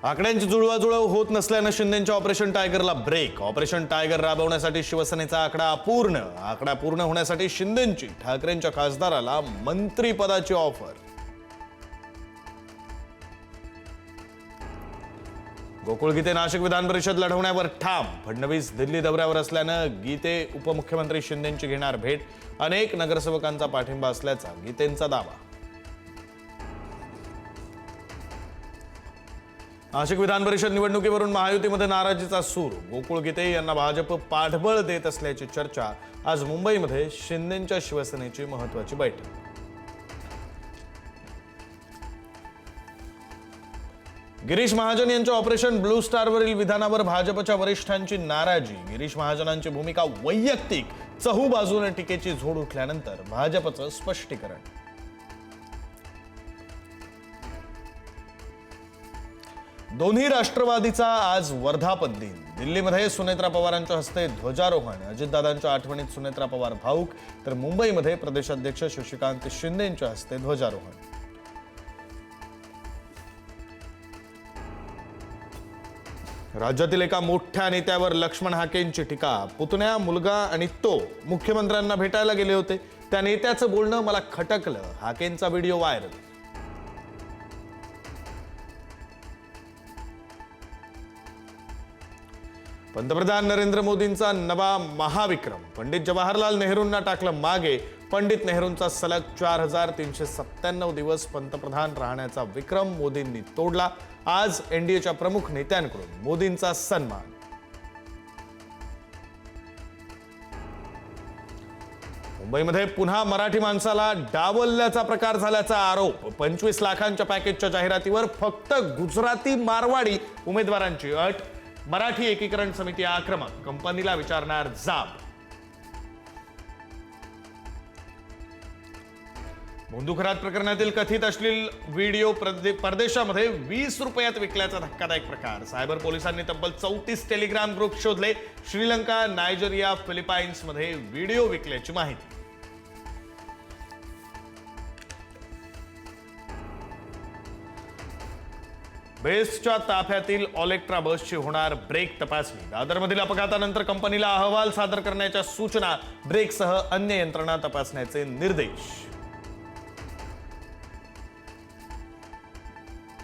आकड्यांची जुळवाजुळव होत नसल्यानं शिंदेंच्या ऑपरेशन टायगरला ब्रेक. ऑपरेशन टायगर राबवण्यासाठी शिवसेनेचा आकडा अपूर्ण. आकडा पूर्ण होण्यासाठी शिंदेंची ठाकरेंच्या खासदाराला मंत्रिपदाची ऑफर. गोकुळ गीते नाशिक विधान परिषद लढवण्यावर ठाम. फडणवीस दिल्ली दौऱ्यावर असल्यानं गीते उपमुख्यमंत्री शिंदेंची घेणार भेट. अनेक नगरसेवकांचा पाठिंबा असल्याचा गीतेंचा दावा. नाशिक विधान परिषद निवडणुकीवरून महायुतीमध्ये नाराजीचा सूर. गोकुळ गीते यांना भाजप पाठबळ देत असल्याची चर्चा. आज मुंबईमध्ये शिंदेंच्या शिवसेनेची महत्त्वाची बैठक. गिरीश महाजन यांच्या ऑपरेशन ब्लू स्टारवरील विधानावर भाजपच्या वरिष्ठांची नाराजी. गिरीश महाजनांची भूमिका वैयक्तिक. चहूबाजूने टीकेची झोड उठल्यानंतर भाजपचं स्पष्टीकरण. दोन्ही राष्ट्रवादीचा आज वर्धापन दिन. दिल्लीमध्ये सुनेत्रा पवारांच्या हस्ते ध्वजारोहण. अजितदादांच्या आठवणीत सुनेत्रा पवार भाऊक, तर मुंबईमध्ये प्रदेशाध्यक्ष शशिकांत शिंदेंच्या हस्ते ध्वजारोहण. राज्यातील एका मोठ्या नेत्यावर लक्ष्मण हाकेंची टीका. पुतण्या, मुलगा आणि तो मुख्यमंत्र्यांना भेटायला गेले होते. त्या नेत्याचं बोलणं मला खटकलं. हाकेंचा व्हिडिओ व्हायरल. पंतप्रधान नरेंद्र मोदींचा नवा महाविक्रम. पंडित जवाहरलाल नेहरूंना टाकलं मागे. पंडित नेहरूंचा सलग 4397 दिवस पंतप्रधान राहण्याचा विक्रम मोदींनी तोडला. आज एनडीएच्या प्रमुख नेत्यांकडून मोदींचा सन्मान. मुंबईमध्ये पुन्हा मराठी माणसाला डावलल्याचा प्रकार झाल्याचा आरोप. 25 लाखांच्या पॅकेजच्या जाहिरातीवर फक्त गुजराती मारवाडी उमेदवारांची अट. मराठी एकीकरण समिती आक्रमक. कंपनीला विचारणार जाब. मुंदुखरात प्रकरणातील कथित अश्लील व्हिडिओ परदेशामध्ये 20 रुपयात विकल्याचा धक्कादायक प्रकार. सायबर पोलिसांनी तब्बल 34 टेलिग्राम ग्रुप शोधले. श्रीलंका, नायजेरिया, फिलिपाईन्समध्ये व्हिडिओ विकल्याची माहिती. बेस्टच्या ताफ्यातील ऑलेक्ट्रा बसची होणार ब्रेक तपासणी. दादरमधील अपघातानंतर कंपनीला अहवाल सादर करण्याच्या सूचना. ब्रेकसह अन्य यंत्रणा तपासण्याचे निर्देश.